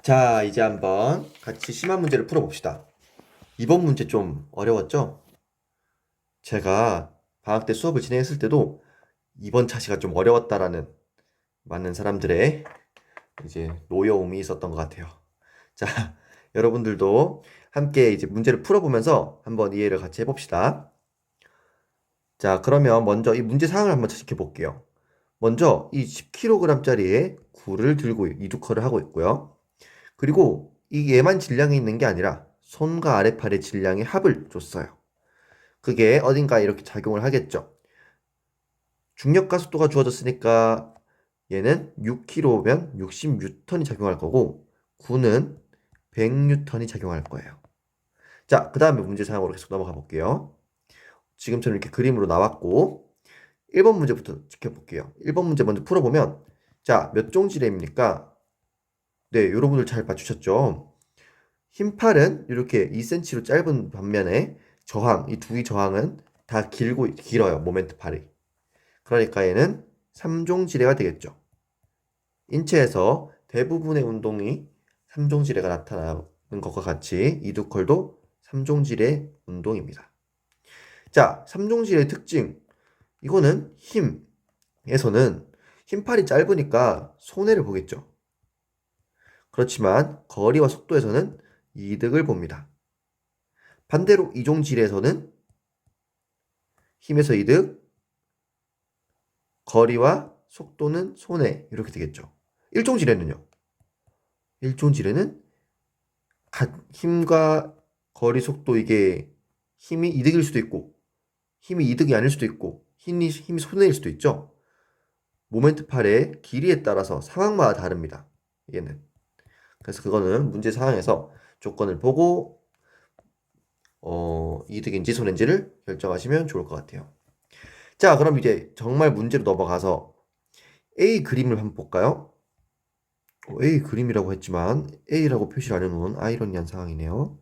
자, 이제 한번 같이 심한 문제를 풀어봅시다. 이번 문제 좀 어려웠죠? 제가 방학 때 수업을 진행했을 때도 이번 차시가 좀 어려웠다라는 많은 사람들의 이제 노여움이 있었던 것 같아요. 자, 여러분들도 함께 이제 문제를 풀어보면서 한번 이해를 같이 해봅시다. 자, 그러면 먼저 이 문제 사항을 한번 지켜볼게요. 먼저 이 10kg짜리의 굴을 들고 이두커를 하고 있고요. 그리고 이 얘만 질량이 있는 게 아니라 손과 아래팔의 질량의 합을 줬어요. 그게 어딘가에 이렇게 작용을 하겠죠. 중력과 속도가 주어졌으니까 얘는 6kg면 60N이 작용할 거고 9는 100N이 작용할 거예요. 자, 그 다음에 문제 사항으로 계속 넘어가 볼게요. 지금처럼 이렇게 그림으로 나왔고 1번 문제부터 지켜볼게요. 1번 문제 먼저 풀어보면 자, 몇 종지랩입니까? 네, 여러분들 잘 맞추셨죠? 흰 팔은 이렇게 2cm로 짧은 반면에 이 두 저항은 다 길어요. 모멘트 팔이. 그러니까 얘는 3종지뢰가 되겠죠. 인체에서 대부분의 운동이 3종지뢰가 나타나는 것과 같이 이두컬도 3종지뢰 운동입니다. 자, 3종지뢰의 특징. 이거는 힘에서는 흰팔이 짧으니까 손해를 보겠죠. 그렇지만 거리와 속도에서는 이득을 봅니다. 반대로 이종질에서는 힘에서 이득, 거리와 속도는 손해 이렇게 되겠죠. 일종질에는요. 일종질에는 힘과 거리, 속도 이게 힘이 이득일 수도 있고 힘이 이득이 아닐 수도 있고 힘이 손해일 수도 있죠. 모멘트 팔의 길이에 따라서 상황마다 다릅니다. 얘는. 그래서 그거는 문제 상황에서 조건을 보고 이득인지 손해인지를 결정하시면 좋을 것 같아요. 자, 그럼 이제 정말 문제로 넘어가서 A 그림을 한번 볼까요? A 그림이라고 했지만 A라고 표시를 안 해놓은 아이러니한 상황이네요.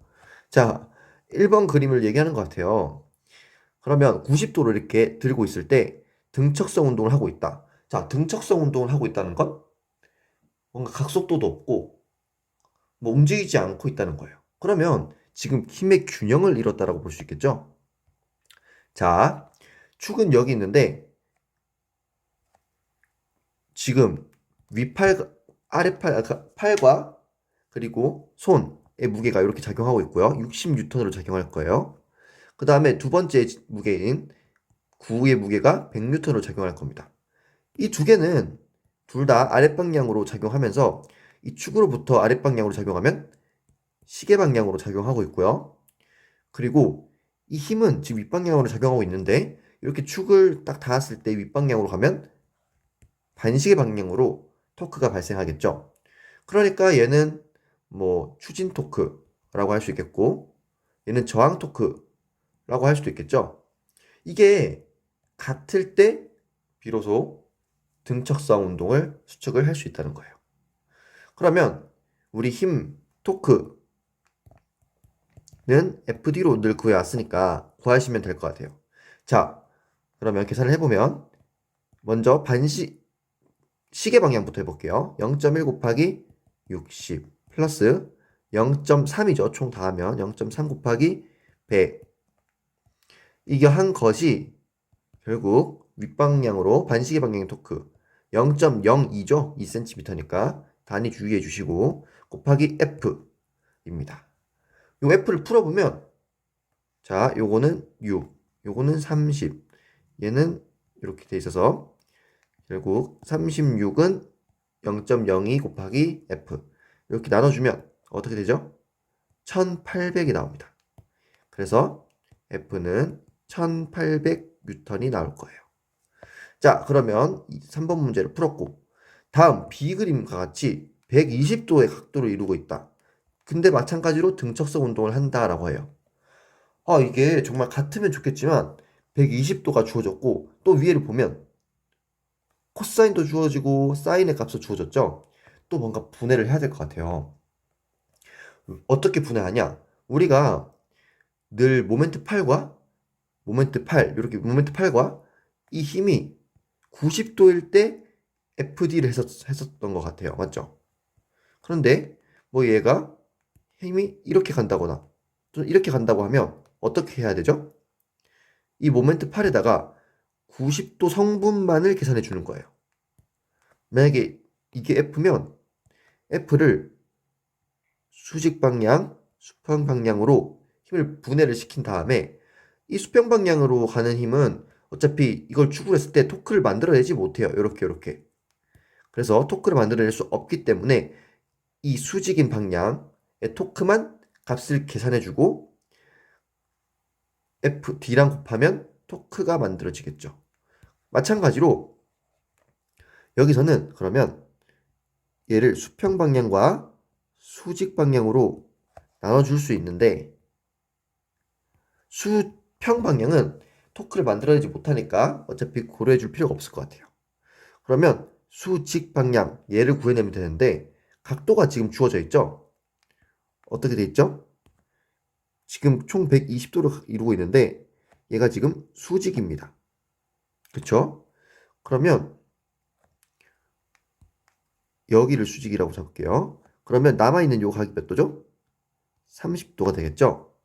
자, 1번 그림을 얘기하는 것 같아요. 그러면 90도를 이렇게 들고 있을 때 등척성 운동을 하고 있다. 자, 등척성 운동을 하고 있다는 건 뭔가 각속도도 없고 뭐 움직이지 않고 있다는 거예요. 그러면 지금 힘의 균형을 잃었다라고 볼 수 있겠죠? 자, 축은 여기 있는데 지금 위팔, 아래팔, 팔과 그리고 손의 무게가 이렇게 작용하고 있고요. 60N으로 작용할 거예요. 그 다음에 두 번째 무게인 9의 무게가 100N으로 작용할 겁니다. 이 두 개는 둘 다 아랫방향으로 작용하면서 이 축으로부터 아랫방향으로 작용하면 시계 방향으로 작용하고 있고요. 그리고 이 힘은 지금 윗방향으로 작용하고 있는데 이렇게 축을 딱 닿았을 때 윗방향으로 가면 반시계 방향으로 토크가 발생하겠죠. 그러니까 얘는 뭐 추진 토크라고 할 수 있겠고 얘는 저항 토크라고 할 수도 있겠죠. 이게 같을 때 비로소 등척성 운동을 수축을 할 수 있다는 거예요. 그러면 우리 힘 토크는 FD로 늘 구해왔으니까 구하시면 될 것 같아요. 자, 그러면 계산을 해보면 먼저 시계 방향부터 해볼게요. 0.1 곱하기 60 플러스 0.3이죠. 총 다 하면 0.3 곱하기 100. 이게 한 것이 결국 윗방향으로 반시계 방향의 토크 0.02죠. 2cm니까 단위 주의해 주시고 곱하기 F입니다. 요 F를 풀어보면 자, 요거는 6, 요거는 30, 얘는 이렇게 돼 있어서 결국 36은 0.02 곱하기 F 이렇게 나눠주면 어떻게 되죠? 1800이 나옵니다. 그래서 F는 1800N이 나올 거예요. 자, 그러면 3번 문제를 풀었고 다음 B 그림과 같이 120도의 각도를 이루고 있다. 근데 마찬가지로 등척성 운동을 한다라고 해요. 이게 정말 같으면 좋겠지만 120도가 주어졌고 또 위에를 보면 코사인도 주어지고 사인의 값도 주어졌죠. 또 뭔가 분해를 해야 될 것 같아요. 어떻게 분해하냐? 우리가 늘 모멘트 팔과 이 힘이 90도일 때 FD를 했었던 것 같아요. 맞죠? 그런데 뭐 얘가 힘이 이렇게 간다거나 좀 이렇게 간다고 하면 어떻게 해야 되죠? 이 모멘트 8에다가 90도 성분만을 계산해 주는 거예요. 만약에 이게 F면 F를 수직 방향, 수평 방향으로 힘을 분해를 시킨 다음에 이 수평 방향으로 가는 힘은 어차피 이걸 축으로 했을 때 토크를 만들어내지 못해요. 이렇게. 그래서 토크를 만들어낼 수 없기 때문에 이 수직인 방향의 토크만 값을 계산해주고 FD랑 곱하면 토크가 만들어지겠죠. 마찬가지로 여기서는 그러면 얘를 수평 방향과 수직 방향으로 나눠줄 수 있는데 수평 방향은 토크를 만들어내지 못하니까 어차피 고려해줄 필요가 없을 것 같아요. 그러면 수직 방향 얘를 구해내면 되는데 각도가 지금 주어져 있죠? 어떻게 돼 있죠? 지금 총 120도를 이루고 있는데 얘가 지금 수직입니다. 그쵸? 그러면 여기를 수직이라고 잡을게요. 그러면 남아있는 요 각이 몇 도죠? 30도가 되겠죠?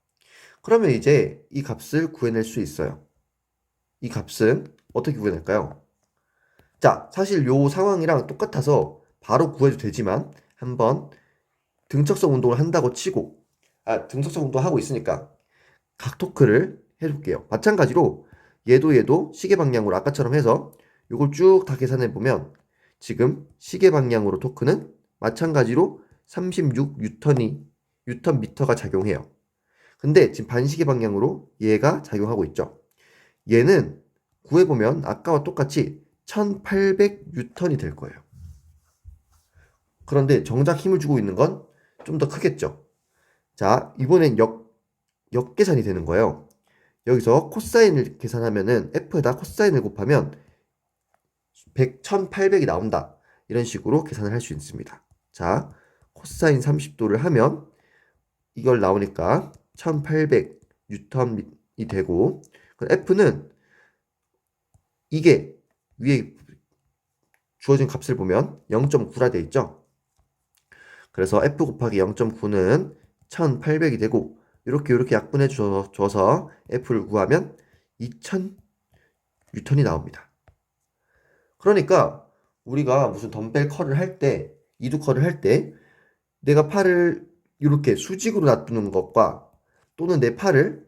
그러면 이제 이 값을 구해낼 수 있어요. 이 값은 어떻게 구해낼까요? 자, 사실 요 상황이랑 똑같아서 바로 구해도 되지만 한번 등척성 운동을 한다고 치고 등척성 운동 하고 있으니까 각토크를 해줄게요. 마찬가지로 얘도 시계 방향으로 아까처럼 해서 이걸 쭉 다 계산해 보면 지금 시계 방향으로 토크는 마찬가지로 36 뉴턴 미터가 작용해요. 근데 지금 반시계 방향으로 얘가 작용하고 있죠. 얘는 구해보면 아까와 똑같이 1800 뉴턴이 될 거예요. 그런데 정작 힘을 주고 있는 건 좀 더 크겠죠. 자, 이번엔 역계산이 되는 거예요. 여기서 코사인을 계산하면은 F에다 코사인을 곱하면 1800이 나온다. 이런 식으로 계산을 할 수 있습니다. 자, 코사인 30도를 하면 이걸 나오니까 1800 뉴턴이 되고 F는 이게 위에 주어진 값을 보면 0.9라 돼 있죠. 그래서 F 곱하기 0.9는 1800이 되고 이렇게 약분해 줘서 F를 구하면 2000 뉴턴이 나옵니다. 그러니까 우리가 무슨 덤벨 컬을 할 때, 이두 컬을 할 때 내가 팔을 이렇게 수직으로 놔두는 것과 또는 내 팔을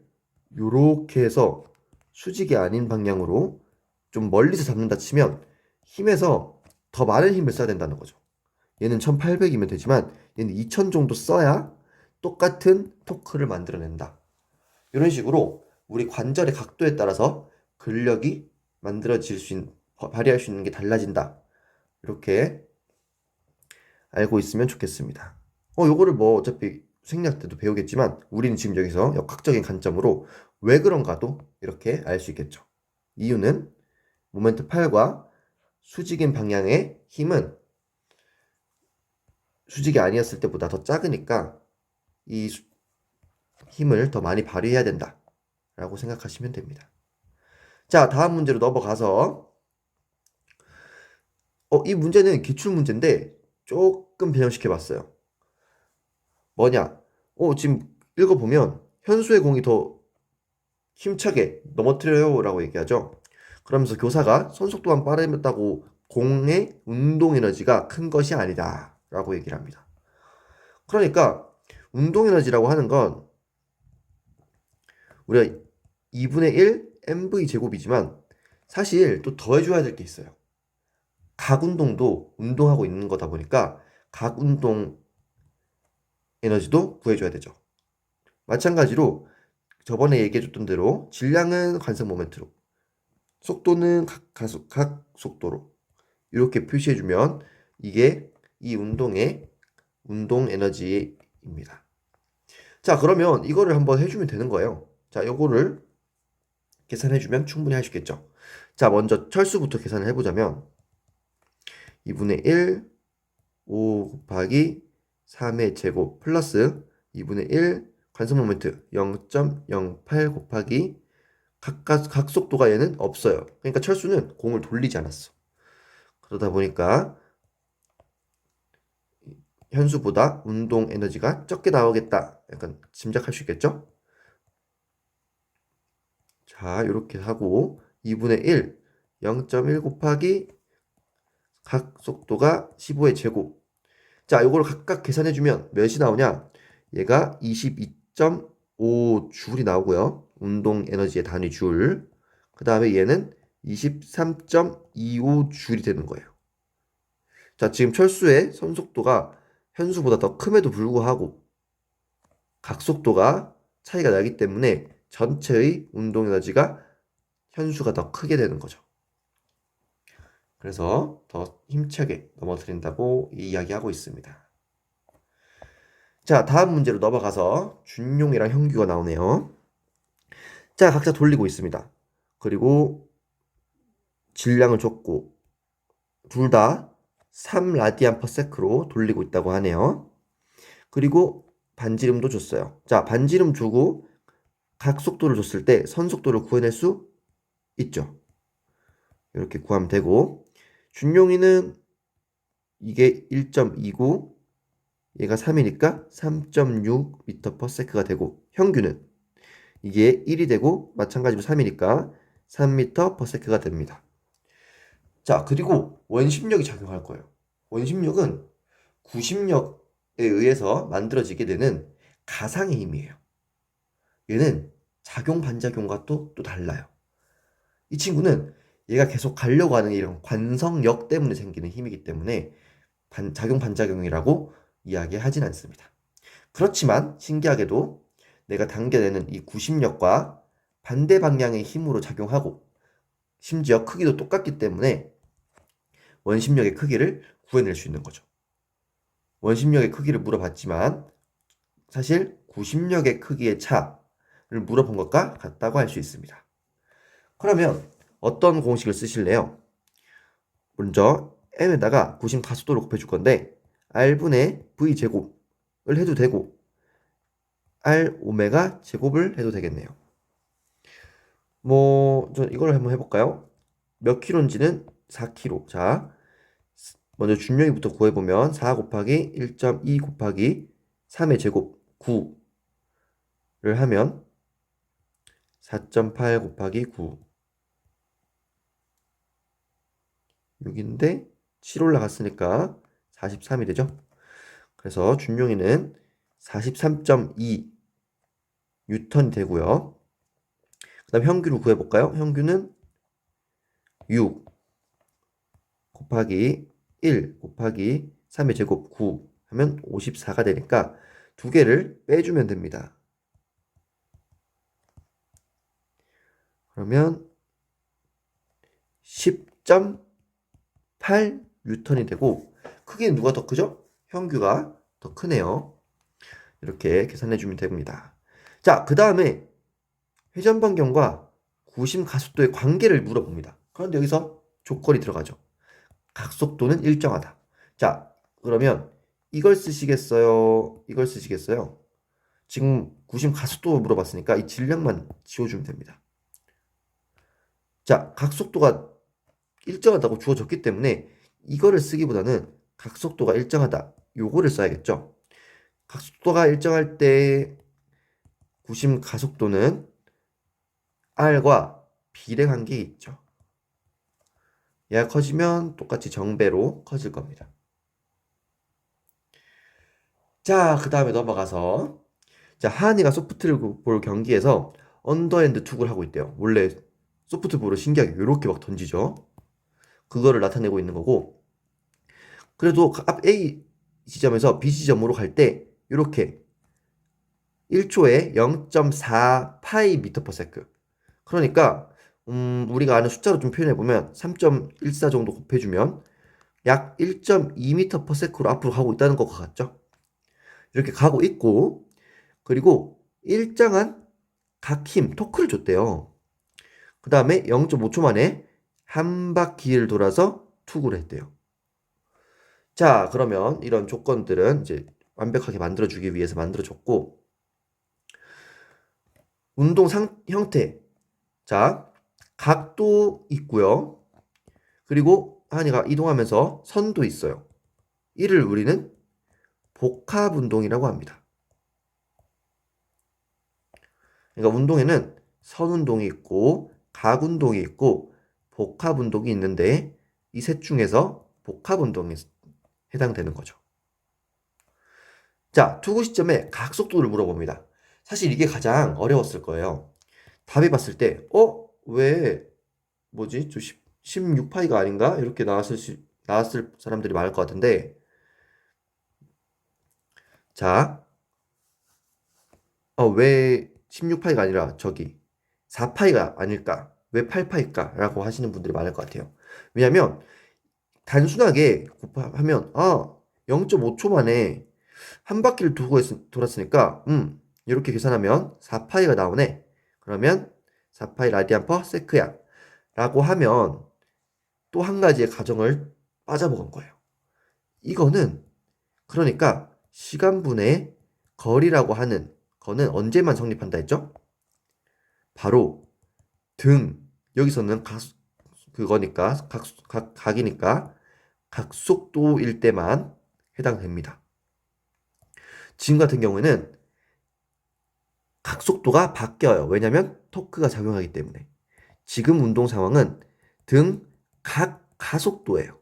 이렇게 해서 수직이 아닌 방향으로 좀 멀리서 잡는다 치면 힘에서 더 많은 힘을 써야 된다는 거죠. 얘는 1800이면 되지만 얘는 2000 정도 써야 똑같은 토크를 만들어낸다. 이런 식으로 우리 관절의 각도에 따라서 근력이 발휘할 수 있는 게 달라진다. 이렇게 알고 있으면 좋겠습니다. 요거를 뭐 어차피 생략 때도 배우겠지만 우리는 지금 여기서 역학적인 관점으로 왜 그런가도 이렇게 알 수 있겠죠. 이유는 모멘트 8과 수직인 방향의 힘은 수직이 아니었을 때보다 더 작으니까 이 힘을 더 많이 발휘해야 된다 라고 생각하시면 됩니다. 자, 다음 문제로 넘어가서 이 문제는 기출문제인데 조금 변형시켜 봤어요. 뭐냐? 지금 읽어보면 현수의 공이 더 힘차게 넘어뜨려요 라고 얘기하죠. 그러면서 교사가 손속도만 빠르다고 공의 운동 에너지가 큰 것이 아니다 라고 얘기를 합니다. 그러니까 운동 에너지라고 하는 건 우리가 2분의 1 mv 제곱이지만 사실 또 더해줘야 될 게 있어요. 각 운동도 운동하고 있는 거다 보니까 각 운동 에너지도 구해줘야 되죠. 마찬가지로 저번에 얘기해줬던 대로 질량은 관성 모멘트로 속도는 각 속도로 이렇게 표시해주면 이게 이 운동의 운동 에너지입니다. 자, 그러면 이거를 한번 해주면 되는 거예요. 자, 요거를 계산해주면 충분히 할 수 있겠죠. 자, 먼저 철수부터 계산을 해보자면 2분의 1 5 곱하기 3의 제곱 플러스 2분의 1 관성 모멘트 0.08 곱하기 각 속도가 얘는 없어요. 그러니까 철수는 공을 돌리지 않았어. 그러다 보니까 현수보다 운동 에너지가 적게 나오겠다. 약간 짐작할 수 있겠죠? 자, 이렇게 하고 2분의 1, 0.1 곱하기 각 속도가 15의 제곱. 자, 이걸 각각 계산해주면 몇이 나오냐? 얘가 22.5줄이 나오고요. 운동 에너지의 단위 줄. 그 다음에 얘는 23.25줄이 되는 거예요. 자, 지금 철수의 선속도가 현수보다 더 큼에도 불구하고 각속도가 차이가 나기 때문에 전체의 운동 에너지가 현수가 더 크게 되는 거죠. 그래서 더 힘차게 넘어뜨린다고 이야기하고 있습니다. 자, 다음 문제로 넘어가서 준용이랑 형규가 나오네요. 자, 각자 돌리고 있습니다. 그리고 질량을 줬고 둘 다 3라디안 퍼 세크로 돌리고 있다고 하네요. 그리고 반지름도 줬어요. 자, 반지름 주고 각 속도를 줬을 때 선속도를 구해낼 수 있죠. 이렇게 구하면 되고 준용이는 이게 1.29 얘가 3이니까 3.6m per sec가 되고 형규는 이게 1이 되고 마찬가지로 3이니까 3m per sec가 됩니다. 자, 그리고 원심력이 작용할 거예요. 원심력은 구심력에 의해서 만들어지게 되는 가상의 힘이에요. 얘는 작용 반작용과 또 달라요. 이 친구는 얘가 계속 가려고 하는 이런 관성력 때문에 생기는 힘이기 때문에 작용 반작용이라고 이야기하진 않습니다. 그렇지만 신기하게도 내가 당겨내는 이 구심력과 반대 방향의 힘으로 작용하고 심지어 크기도 똑같기 때문에 원심력의 크기를 구해낼 수 있는 거죠. 원심력의 크기를 물어봤지만 사실 구심력의 크기의 차를 물어본 것과 같다고 할 수 있습니다. 그러면 어떤 공식을 쓰실래요? 먼저 m에다가 구심 가속도를 곱해줄 건데 r분의 v 제곱을 해도 되고 r 오메가 제곱을 해도 되겠네요. 저 이걸 한번 해볼까요? 몇 킬로인지는 4kg. 자, 먼저 준용이부터 구해보면 4 곱하기 1.2 곱하기 3의 제곱 9를 하면 4.8 곱하기 9 6인데 7 올라갔으니까 43이 되죠. 그래서 준용이는 43.2 뉴턴이 되고요. 그 다음 형규를 구해볼까요? 형규는 6 곱하기 1 곱하기 3의 제곱 9 하면 54가 되니까 두 개를 빼주면 됩니다. 그러면 10.8 뉴턴이 되고 크기는 누가 더 크죠? 형규가 더 크네요. 이렇게 계산해주면 됩니다. 자, 그 다음에 회전 반경과 구심 가속도의 관계를 물어봅니다. 그런데 여기서 조건이 들어가죠. 각속도는 일정하다. 자, 그러면 이걸 쓰시겠어요? 이걸 쓰시겠어요? 지금 구심 가속도 물어봤으니까 이 질량만 지워주면 됩니다. 자, 각속도가 일정하다고 주어졌기 때문에 이거를 쓰기보다는 각속도가 일정하다. 요거를 써야겠죠. 각속도가 일정할 때 구심 가속도는 R과 비례 관계가 있죠. 얘가 커지면 똑같이 정배로 커질 겁니다. 자, 그 다음에 넘어가서 자, 하은이가 소프트볼 경기에서 언더핸드 툭을 하고 있대요. 원래 소프트볼을 신기하게 이렇게 막 던지죠. 그거를 나타내고 있는 거고 그래도 앞 A 지점에서 B 지점으로 갈 때 이렇게 1초에 0.4 파이 미터 퍼 세크 그러니까 우리가 아는 숫자로 좀 표현해보면 3.14 정도 곱해주면 약 1.2m per sec로 앞으로 가고 있다는 것 같죠? 이렇게 가고 있고 그리고 일정한 각 힘, 토크를 줬대요. 그 다음에 0.5초 만에 한 바퀴를 돌아서 투구를 했대요. 자, 그러면 이런 조건들은 이제 완벽하게 만들어주기 위해서 만들어줬고 운동 형태 자, 각도 있고요. 그리고 하은이가 이동하면서 선도 있어요. 이를 우리는 복합운동이라고 합니다. 그러니까 운동에는 선운동이 있고 각운동이 있고 복합운동이 있는데 이 셋 중에서 복합운동에 해당되는 거죠. 자, 투구 시점에 각속도를 물어봅니다. 사실 이게 가장 어려웠을 거예요. 답이 봤을 때, 왜, 뭐지? 16파이가 아닌가? 이렇게 나왔을 사람들이 많을 것 같은데, 자, 왜 16파이가 아니라 저기 4파이가 아닐까? 왜 8파일까? 라고 하시는 분들이 많을 것 같아요. 왜냐면, 단순하게 곱하면, 0.5초 만에 한 바퀴를 돌았으니까, 이렇게 계산하면 4파이가 나오네. 그러면 4파이 라디안 퍼 세크야. 라고 하면 또 한 가지의 가정을 빠져먹은 거예요. 이거는 그러니까 시간분의 거리라고 하는 거는 언제만 성립한다 했죠? 바로 여기서는 그거니까 각이니까 각속도일 때만 해당됩니다. 지금 같은 경우에는 각속도가 바뀌어요. 왜냐하면 토크가 작용하기 때문에. 지금 운동 상황은 가속도예요.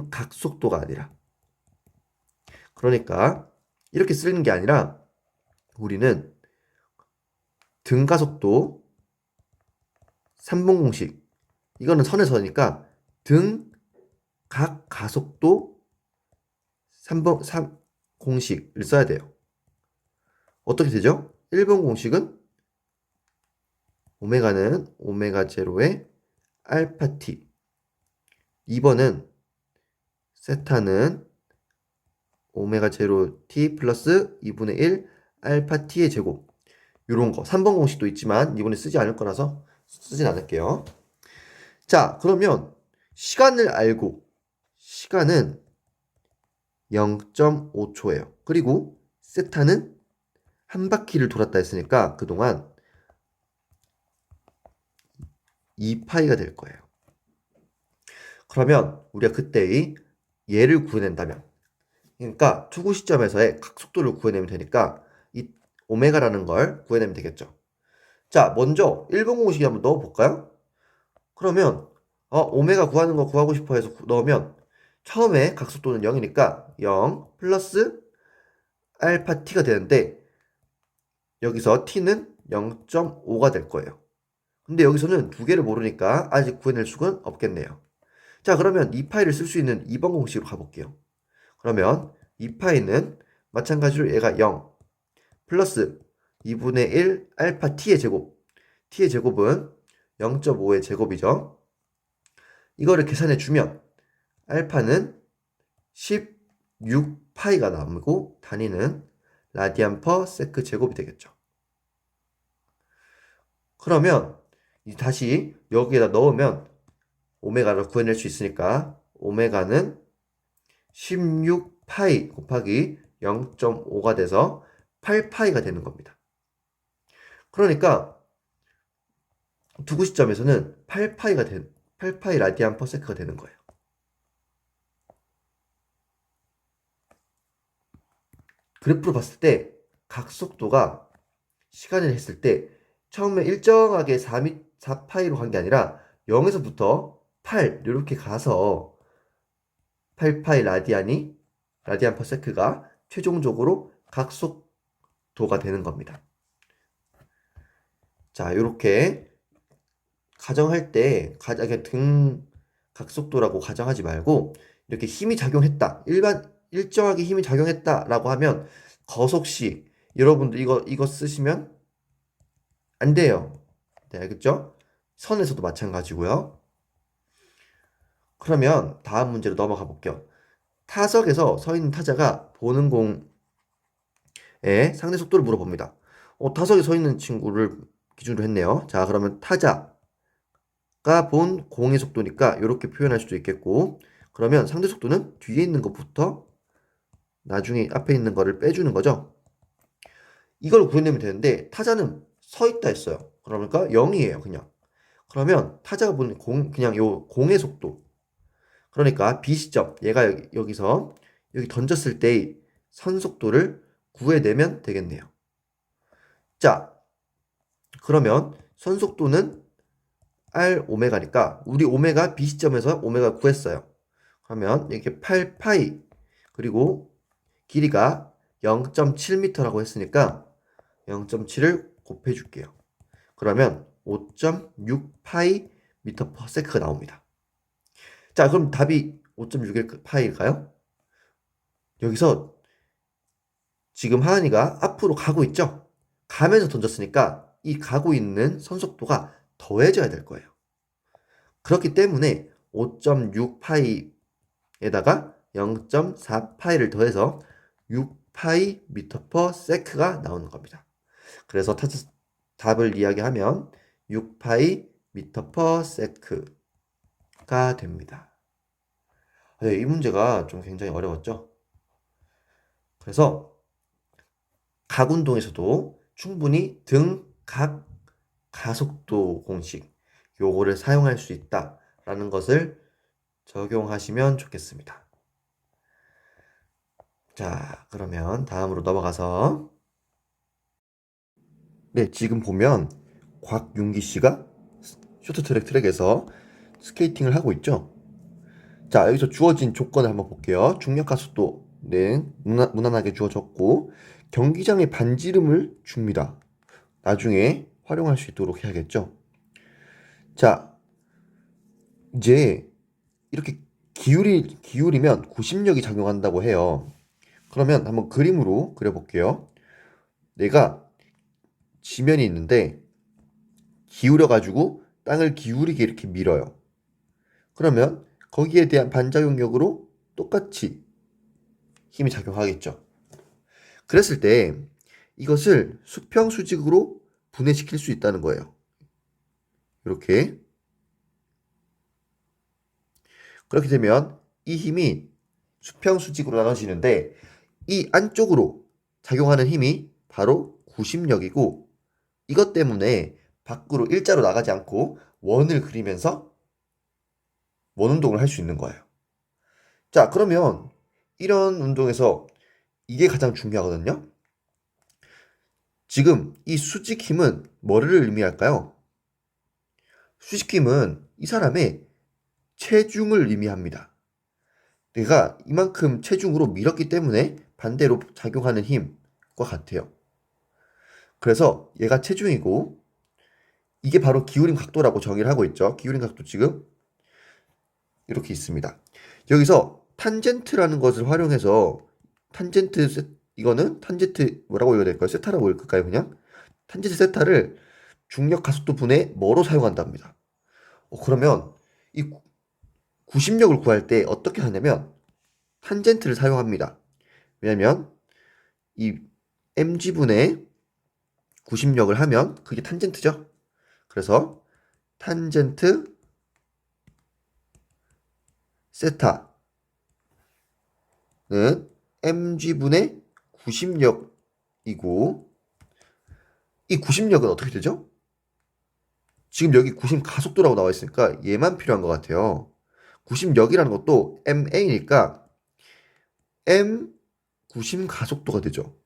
각속도가 아니라. 그러니까 이렇게 쓰는 게 아니라 우리는 등가속도 3번 공식, 이거는 선에서니까 가속도 3번 공식을 써야 돼요. 어떻게 되죠? 1번 공식은 오메가는 오메가 제로의 알파 t, 2번은 세타는 오메가 제로 t 플러스 2분의 1 알파 t의 제곱, 이런 거 3번 공식도 있지만 이번에 쓰지 않을 거라서 쓰진 않을게요. 자, 그러면 시간을 알고 시간은 0.5초예요. 그리고 세타는 한 바퀴를 돌았다 했으니까 그동안 2파이가 될 거예요. 그러면 우리가 그때의 얘를 구해낸다면, 그러니까 투구 시점에서의 각속도를 구해내면 되니까 이 오메가라는 걸 구해내면 되겠죠. 자, 먼저 1번 공식에 한번 넣어볼까요? 그러면 오메가 구하는 거 구하고 싶어 해서 넣으면 처음에 각속도는 0이니까 0 플러스 알파 t가 되는데 여기서 t는 0.5가 될 거예요. 근데 여기서는 두 개를 모르니까 아직 구해낼 수는 없겠네요. 자, 그러면 2파이를 쓸 수 있는 2번 공식으로 가볼게요. 그러면 2파이는 마찬가지로 얘가 0 플러스 2분의 1 알파 t의 제곱, t의 제곱은 0.5의 제곱이죠. 이거를 계산해 주면 알파는 16파이가 남고 단위는 라디안 퍼 세크 제곱이 되겠죠. 그러면 다시 여기에다 넣으면 오메가를 구해낼 수 있으니까 오메가는 16파이 곱하기 0.5가 돼서 8파이가 되는 겁니다. 그러니까 두구 시점에서는 8파이 라디안 퍼 세크가 되는 거예요. 그래프로 봤을 때 각속도가 시간을 했을 때 처음에 일정하게 4파이로 간 게 아니라 0에서부터 8 이렇게 가서 8파이 라디안 퍼 세크가 최종적으로 각속도가 되는 겁니다. 자, 이렇게 가정할 때 등 각속도라고 가정하지 말고 이렇게 힘이 작용했다, 일정하게 힘이 작용했다라고 하면 거속시, 여러분들 이거 쓰시면 안 돼요. 네, 알겠죠? 선에서도 마찬가지고요. 그러면 다음 문제로 넘어가 볼게요. 타석에서 서 있는 타자가 보는 공의 상대 속도를 물어봅니다. 타석에 서 있는 친구를 기준으로 했네요. 자, 그러면 타자가 본 공의 속도니까 이렇게 표현할 수도 있겠고, 그러면 상대 속도는 뒤에 있는 것부터 나중에 앞에 있는 거를 빼주는 거죠. 이걸 구해내면 되는데 타자는 서 있다 했어요. 그러니까 0이에요, 그냥. 그러면 타자가 본 그냥 요 공의 속도, 그러니까 B 시점, 얘가 여기서 여기 던졌을 때의 선속도를 구해내면 되겠네요. 자, 그러면 선속도는 R 오메가니까 우리 오메가 B 시점에서 오메가 구했어요. 그러면 이렇게 8파이 그리고 길이가 0.7m라고 했으니까 0.7을 곱해줄게요. 그러면 5.6파이 미터 퍼 세크가 나옵니다. 자, 그럼 답이 5.6파이일까요? 여기서 지금 하은이가 앞으로 가고 있죠? 가면서 던졌으니까 이 가고 있는 선속도가 더해져야 될 거예요. 그렇기 때문에 5.6파이에다가 0.4파이를 더해서 6파이 미터 퍼 세크가 나오는 겁니다. 그래서 답을 이야기하면 6파이 미터 퍼 세크가 됩니다. 네, 이 문제가 좀 굉장히 어려웠죠? 그래서 각운동에서도 충분히 등각 가속도 공식 요거를 사용할 수 있다라는 것을 적용하시면 좋겠습니다. 자, 그러면 다음으로 넘어가서 네, 지금 보면 곽윤기 씨가 쇼트트랙 트랙에서 스케이팅을 하고 있죠. 자, 여기서 주어진 조건을 한번 볼게요. 중력 가속도 네, 무난하게 주어졌고 경기장에 반지름을 줍니다. 나중에 활용할 수 있도록 해야겠죠. 자, 이제 이렇게 기울이면 구심력이 작용한다고 해요. 그러면 한번 그림으로 그려볼게요. 내가 지면이 있는데 기울여가지고 땅을 기울이게 이렇게 밀어요. 그러면 거기에 대한 반작용력으로 똑같이 힘이 작용하겠죠. 그랬을 때 이것을 수평수직으로 분해시킬 수 있다는 거예요. 이렇게. 그렇게 되면 이 힘이 수평수직으로 나눠지는데 이 안쪽으로 작용하는 힘이 바로 구심력이고 이것 때문에 밖으로 일자로 나가지 않고 원을 그리면서 원운동을 할 수 있는 거예요. 자, 그러면 이런 운동에서 이게 가장 중요하거든요. 지금 이 수직 힘은 뭐를 의미할까요? 수직 힘은 이 사람의 체중을 의미합니다. 내가 이만큼 체중으로 밀었기 때문에 반대로 작용하는 힘과 같아요. 그래서 얘가 체중이고 이게 바로 기울임 각도라고 정의를 하고 있죠. 기울임 각도 지금 이렇게 있습니다. 여기서 탄젠트라는 것을 활용해서 이거는 탄젠트 뭐라고 읽어야 될까요? 세타라고 읽을까요? 그냥 탄젠트 세타를 중력 가속도 분해 뭐로 사용한답니다. 그러면 이 구심력을 구할 때 어떻게 하냐면 탄젠트를 사용합니다. 왜냐면 이 mg분의 구심력을 하면 그게 탄젠트죠. 그래서 탄젠트 세타는 mg분의 구심력이고 이 구심력은 어떻게 되죠? 지금 여기 구심 가속도라고 나와 있으니까 얘만 필요한 것 같아요. 구심력이라는 것도 ma니까 m 구심 가속도가 되죠.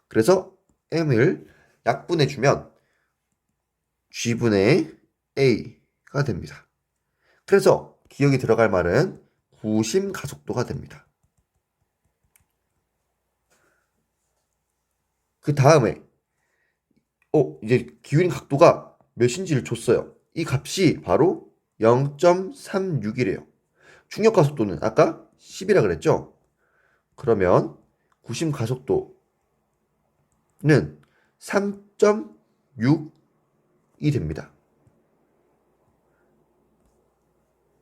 그래서 m을 약분해주면 g분의 a가 됩니다. 그래서 기억이 들어갈 말은 구심 가속도가 됩니다. 그 다음에 이제 기울임 각도가 몇인지를 줬어요. 이 값이 바로 0.36이래요. 중력 가속도는 아까 10이라 그랬죠? 그러면 구심 가속도는 3.6이 됩니다.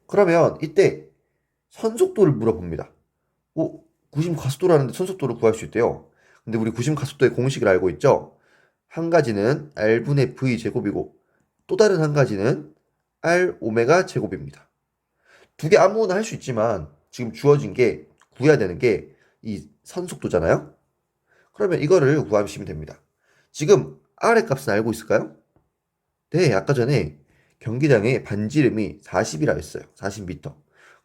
그러면 이때 선속도를 물어봅니다. 구심 가속도라는데 선속도를 구할 수 있대요. 근데 우리 구심 가속도의 공식을 알고 있죠? 한 가지는 R분의 V 제곱이고 또 다른 한 가지는 R 오메가 제곱입니다. 두 개 아무거나 할 수 있지만 지금 주어진 게 구해야 되는 게 이 선속도잖아요. 그러면 이거를 구하시면 됩니다. 지금 R의 값은 알고 있을까요? 네, 아까 전에 경기장의 반지름이 40이라 했어요. 40m.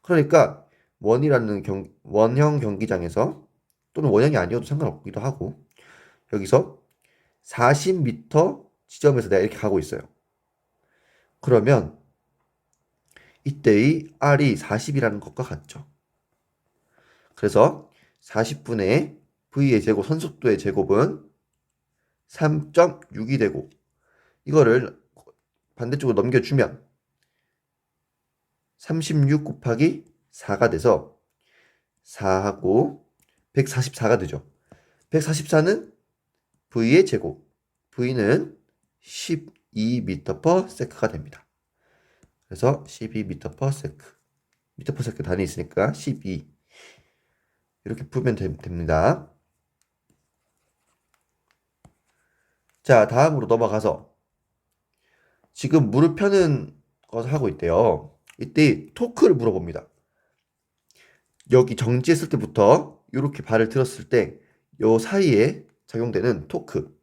그러니까 원형 경기장에서 또는 원형이 아니어도 상관없기도 하고 여기서 40m 지점에서 내가 이렇게 가고 있어요. 그러면 이때의 R이 40이라는 것과 같죠. 그래서 40분의 V의 제곱, 선속도의 제곱은 3.6이 되고 이거를 반대쪽으로 넘겨주면 36 곱하기 4가 돼서 4하고 144가 되죠. 144는 V의 제곱, V는 12m/s가 됩니다. 그래서 12m/s, m/s 단위 있으니까 12 이렇게 풀면 됩니다. 자, 다음으로 넘어가서 지금 무릎 펴는 것을 하고 있대요. 이때 토크를 물어봅니다. 여기 정지했을 때부터 이렇게 발을 들었을 때 요 사이에 작용되는 토크.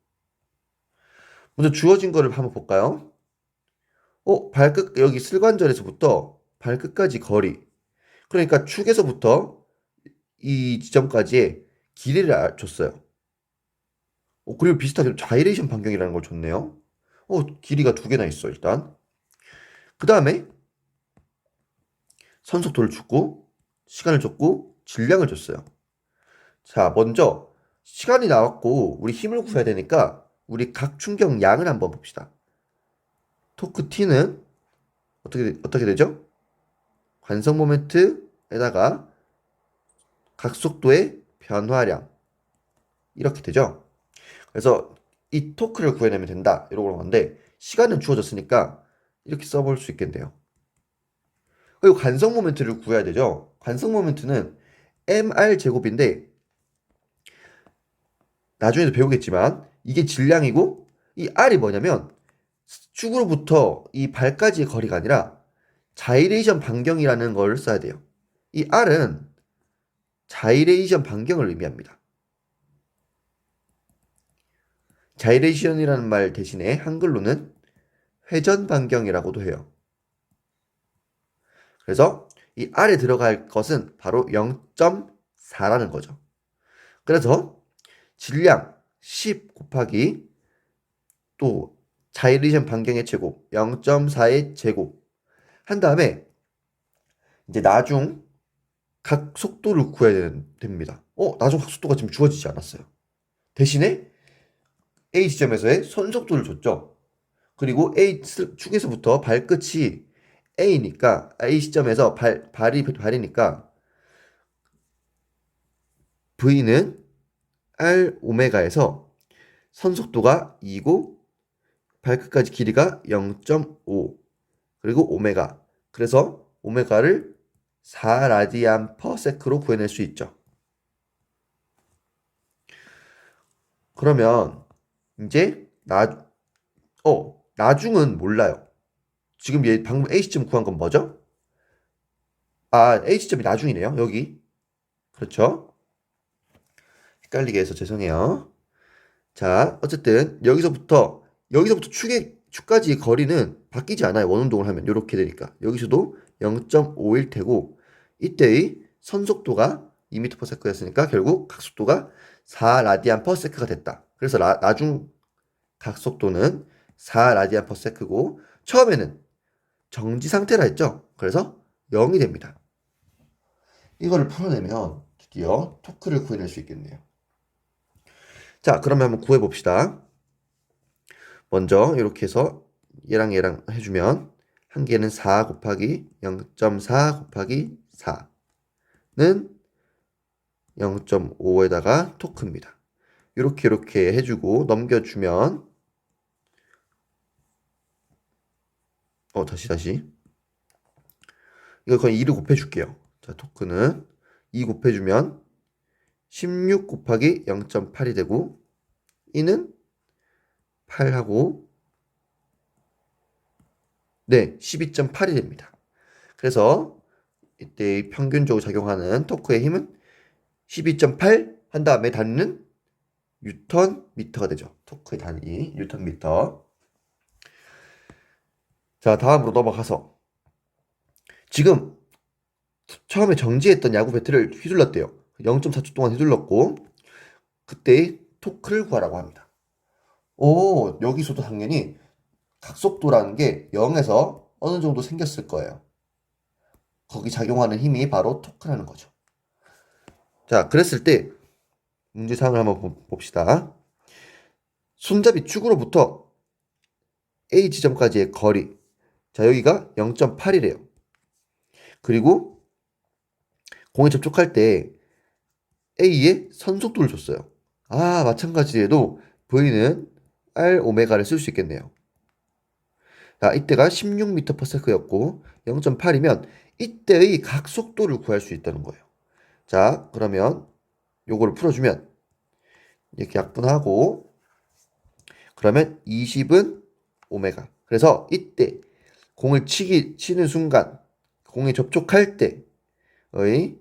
먼저 주어진 거를 한번 볼까요? 발끝 여기 슬관절에서부터 발끝까지 거리. 그러니까 축에서부터 이 지점까지의 길이를 줬어요. 그리고 비슷하게 자이레이션 반경이라는 걸 줬네요. 길이가 두 개나 있어 일단. 그 다음에 선속도를 줬고 시간을 줬고 질량을 줬어요. 자, 먼저 시간이 나왔고 우리 힘을 구해야 되니까 우리 각 충격 양을 한번 봅시다. 토크 T는 어떻게 되죠? 관성 모멘트에다가 각 속도의 변화량 이렇게 되죠. 그래서 이 토크를 구해내면 된다 이러고 건데 시간은 주어졌으니까 이렇게 써볼 수 있겠네요. 그리고 관성 모멘트를 구해야 되죠. 관성 모멘트는 mr 제곱인데 나중에도 배우겠지만 이게 질량이고 이 r이 뭐냐면 축으로부터 이 발까지의 거리가 아니라 자이레이션 반경이라는 걸 써야 돼요. 이 r은 자이레이션 반경을 의미합니다. 자이레이션이라는 말 대신에 한글로는 회전 반경이라고도 해요. 그래서 이 r에 들어갈 것은 바로 0.4라는 거죠. 그래서 질량 10 곱하기 또 자이레이션 반경의 제곱 0.4의 제곱 한 다음에 이제 나중 각 속도를 구해야 됩니다. 나중 각 속도가 지금 주어지지 않았어요. 대신에 A 지점에서의 선속도를 줬죠. 그리고 A 축에서부터 발끝이 A니까 A 시점에서 발이니까 V는 R 오메가에서 선속도가 2고 발끝까지 길이가 0.5 그리고 오메가 그래서 오메가를 4라디안 퍼 세크로 구해낼 수 있죠. 그러면 이제 나중은 몰라요. 지금 얘 방금 A 시점 구한 건 뭐죠? A 시점이 나중이네요. 여기. 그렇죠? 헷갈리게 해서 죄송해요. 자, 어쨌든 여기서부터 축까지 거리는 바뀌지 않아요. 원운동을 하면 이렇게 되니까 여기서도 0.5일 테고 이때의 선속도가 2m/s였으니까 결국 각속도가 4라디안/s가 됐다. 그래서 나중 각속도는 4라디안/s고 처음에는 정지 상태라 했죠. 그래서 0이 됩니다. 이거를 풀어내면 드디어 토크를 구해낼 수 있겠네요. 자, 그러면 한번 구해봅시다. 먼저 이렇게 해서 얘랑 해주면 한 개는 4 곱하기 0.4 곱하기 4는 0.5에다가 토크입니다. 이렇게 해주고 넘겨주면 다시 이거 거의 2를 곱해줄게요. 자, 토크는 2 곱해주면 16 곱하기 0.8이 되고 이는 8하고 네, 12.8이 됩니다. 그래서 이때 평균적으로 작용하는 토크의 힘은 12.8 한 다음에 단위는 뉴턴 미터가 되죠. 토크의 단위 뉴턴 미터. 자, 다음으로 넘어가서 지금 처음에 정지했던 야구 배트를 휘둘렀대요. 0.4초 동안 휘둘렀고 그때 토크를 구하라고 합니다. 오, 여기서도 당연히 각속도라는 게 0에서 어느 정도 생겼을 거예요. 거기 작용하는 힘이 바로 토크라는 거죠. 자, 그랬을 때 문제사항을 한번 봅시다. 손잡이 축으로부터 A 지점까지의 거리. 자, 여기가 0.8이래요. 그리고 공에 접촉할 때 A의 선속도를 줬어요. 아, 마찬가지로 V는 R 오메가를 쓸 수 있겠네요. 자, 이때가 16m/s였고 0.8이면 이때의 각속도를 구할 수 있다는 거예요. 자, 그러면 요거를 풀어주면 이렇게 약분하고 그러면 20은 오메가. 그래서 이때 공을 치는 순간 공에 접촉할 때의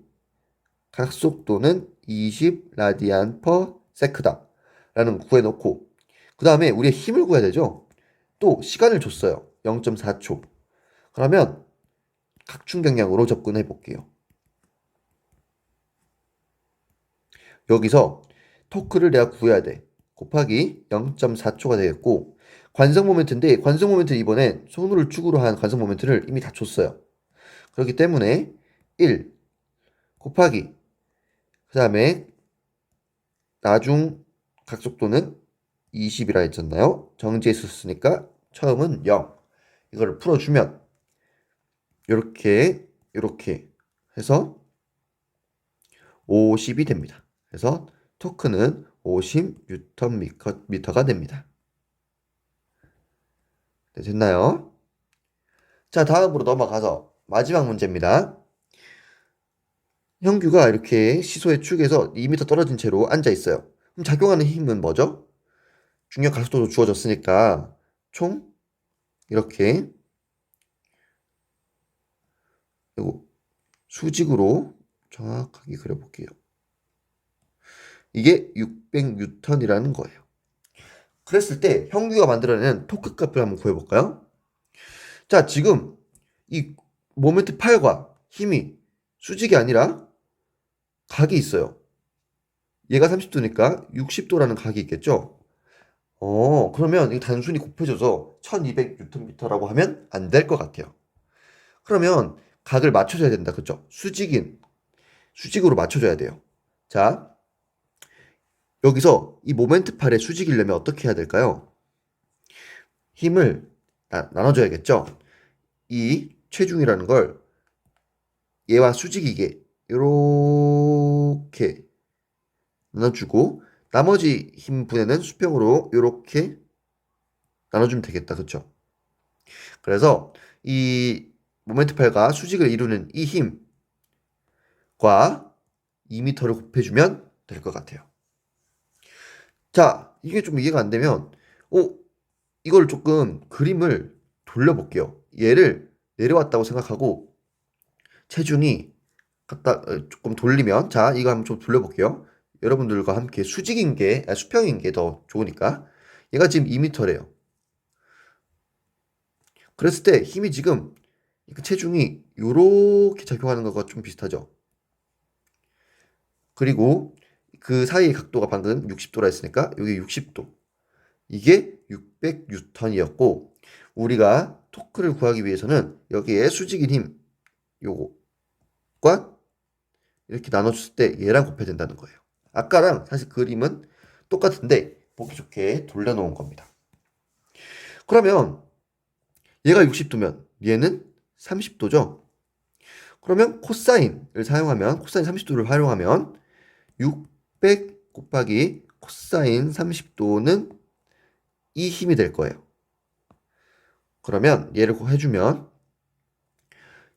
각속도는 20 라디안 퍼 세크다 라는 거 구해놓고 그 다음에 우리의 힘을 구해야 되죠. 또 시간을 줬어요. 0.4초. 그러면 각충격량으로 접근해 볼게요. 여기서 토크를 내가 구해야 돼. 곱하기 0.4초가 되겠고 관성 모멘트인데 관성 모멘트는 이번엔 손으로 축으로 한 관성 모멘트를 이미 다 줬어요. 그렇기 때문에 1 곱하기 그 다음에 나중 각속도는 20이라 했잖아요. 정지했었으니까 처음은 0. 이거를 풀어주면 이렇게 해서 50이 됩니다. 그래서 토크는 50Nm/m가 됩니다. 네, 됐나요? 자, 다음으로 넘어가서 마지막 문제입니다. 형규가 이렇게 시소의 축에서 2m 떨어진 채로 앉아 있어요. 그럼 작용하는 힘은 뭐죠? 중력 가속도도 주어졌으니까 총 이렇게 그리고 수직으로 정확하게 그려볼게요. 이게 600N이라는 거예요. 그랬을 때 형규가 만들어내는 토크 값을 한번 구해볼까요? 자, 지금 이 모멘트 팔과 힘이 수직이 아니라 각이 있어요. 얘가 30도니까 60도라는 각이 있겠죠? 그러면 이거 단순히 곱해져서 1200Nm라고 하면 안 될 것 같아요. 그러면 각을 맞춰줘야 된다. 그죠? 수직으로 맞춰줘야 돼요. 자, 여기서 이 모멘트 팔의 수직이려면 어떻게 해야 될까요? 힘을 나눠줘야겠죠? 이 체중이라는 걸 얘와 수직이게 이렇게 나눠주고 나머지 힘 분해는 수평으로 이렇게 나눠주면 되겠다. 그쵸? 그래서 이 모멘트 팔과 수직을 이루는 이 힘과 2m를 곱해주면 될 것 같아요. 자, 이게 좀 이해가 안 되면 이걸 조금 그림을 돌려볼게요. 얘를 내려왔다고 생각하고 체중이 조금 돌리면 자, 이거 한번 좀 돌려볼게요. 여러분들과 함께 수평인 게 더 좋으니까 얘가 지금 2m래요. 그랬을 때 힘이 지금 그 체중이 요렇게 작용하는 것과 좀 비슷하죠. 그리고 그 사이의 각도가 방금 60도라 했으니까 여기 60도. 이게 600N이었고 우리가 토크를 구하기 위해서는 여기에 수직인 힘 요거과 이렇게 나눠줬을 때 얘랑 곱해야 된다는 거예요. 아까랑 사실 그림은 똑같은데 보기 좋게 돌려놓은 겁니다. 그러면 얘가 60도면 얘는 30도죠. 그러면 코사인 30도를 활용하면 600 곱하기 코사인 30도는 이 힘이 될 거예요. 그러면 얘를 해주면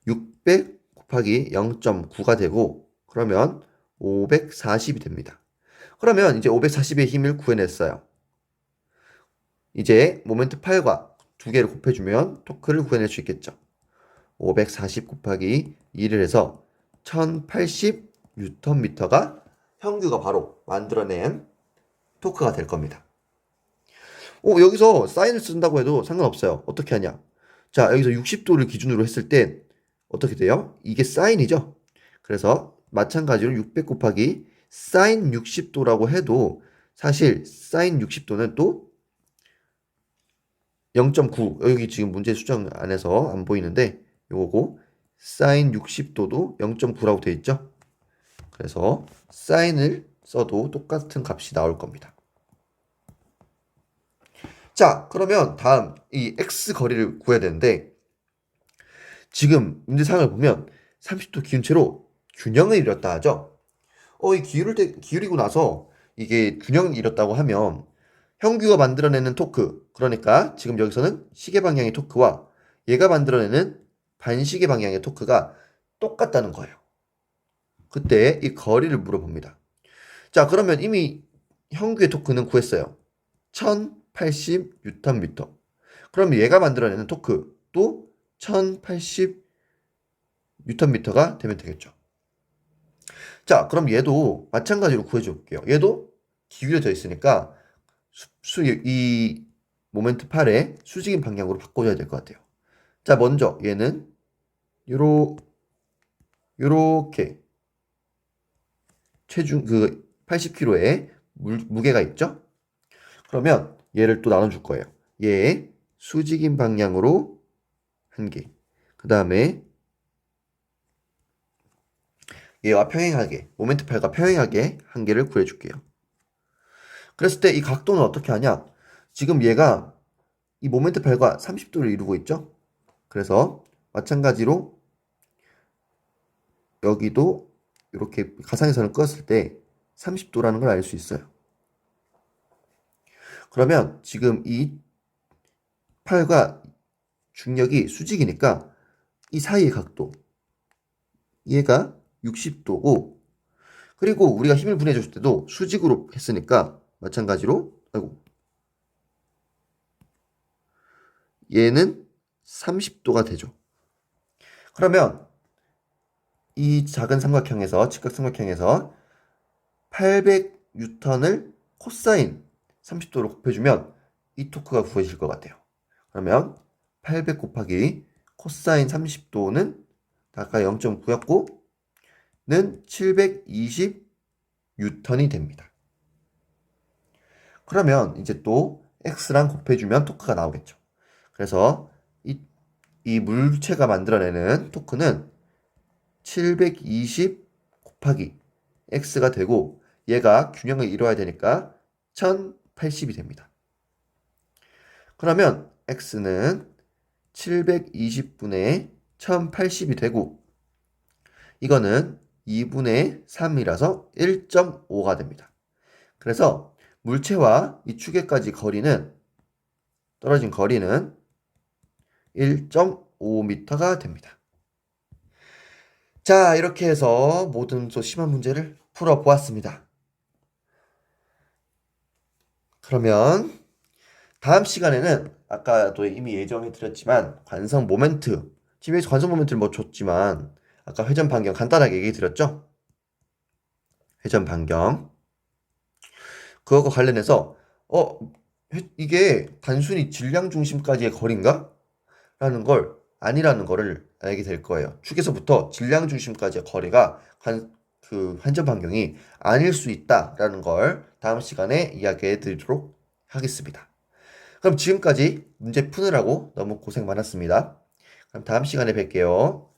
600 곱하기 0.9가 되고 그러면 540이 됩니다. 그러면 이제 540의 힘을 구해냈어요. 이제 모멘트 8과 두 개를 곱해주면 토크를 구해낼 수 있겠죠. 540 곱하기 2를 해서 1080Nm가 형규가 바로 만들어낸 토크가 될 겁니다. 여기서 사인을 쓴다고 해도 상관없어요. 어떻게 하냐? 자, 여기서 60도를 기준으로 했을 때 어떻게 돼요? 이게 사인이죠? 그래서 마찬가지로 600 곱하기 사인 60도라고 해도 사실 사인 60도는 또 0.9 여기 지금 문제 수정 안에서 안 보이는데 요거고 사인 60도도 0.9라고 되어 있죠. 그래서 사인을 써도 똑같은 값이 나올 겁니다. 자, 그러면 다음 이 x 거리를 구해야 되는데 지금 문제사항을 보면 30도 기울체로 균형을 잃었다 하죠. 이 기울이고 나서 이게 균형을 잃었다고 하면 형규가 만들어내는 토크, 그러니까 지금 여기서는 시계 방향의 토크와 얘가 만들어내는 반시계 방향의 토크가 똑같다는 거예요. 그때 이 거리를 물어봅니다. 자, 그러면 이미 형규의 토크는 구했어요. 1080 뉴턴미터. 그럼 얘가 만들어내는 토크도 1080 뉴턴미터가 되면 되겠죠. 자, 그럼 얘도 마찬가지로 구해줄게요. 얘도 기울여져 있으니까 이 모멘트 8의 수직인 방향으로 바꿔줘야 될 것 같아요. 자, 먼저 얘는 요렇게 체중 80kg의 무게가 있죠? 그러면 얘를 또 나눠줄 거예요. 얘의 수직인 방향으로 한 개. 그 다음에 얘와 평행하게, 모멘트 8과 평행하게 한 개를 구해줄게요. 그랬을 때 이 각도는 어떻게 하냐? 지금 얘가 이 모멘트 8과 30도를 이루고 있죠? 그래서 마찬가지로 여기도 이렇게 가상의 선을 그었을 때 30도라는 걸 알 수 있어요. 그러면 지금 이 8과 중력이 수직이니까 이 사이의 각도 얘가 60도고 그리고 우리가 힘을 분해줬을 때도 수직으로 했으니까 마찬가지로 얘는 30도가 되죠. 그러면 이 작은 삼각형에서 직각삼각형에서 800N을 코사인 30도로 곱해주면 이 토크가 구해질 것 같아요. 그러면 800 곱하기 코사인 30도는 아까 0.9였고 는 720N이 됩니다. 그러면 이제 또 x랑 곱해주면 토크가 나오겠죠. 그래서 이 물체가 만들어내는 토크는 720 곱하기 x가 되고 얘가 균형을 이루어야 되니까 1080이 됩니다. 그러면 x는 720분의 1080이 되고 이거는 2분의 3이라서 1.5가 됩니다. 그래서 물체와 이 축에까지 떨어진 거리는 1.5m가 됩니다. 자, 이렇게 해서 모든 또 심한 문제를 풀어보았습니다. 그러면 다음 시간에는 아까도 이미 예정해 드렸지만 관성 모멘트, TV에서 관성 모멘트를 뭐 줬지만 아까 회전 반경 간단하게 얘기 드렸죠? 회전 반경 그거와 관련해서 이게 단순히 질량 중심까지의 거리인가? 라는 걸 아니라는 거를 알게 될 거예요. 축에서부터 질량 중심까지의 거리가 회전 반경이 아닐 수 있다라는 걸 다음 시간에 이야기해 드리도록 하겠습니다. 그럼 지금까지 문제 푸느라고 너무 고생 많았습니다. 그럼 다음 시간에 뵐게요.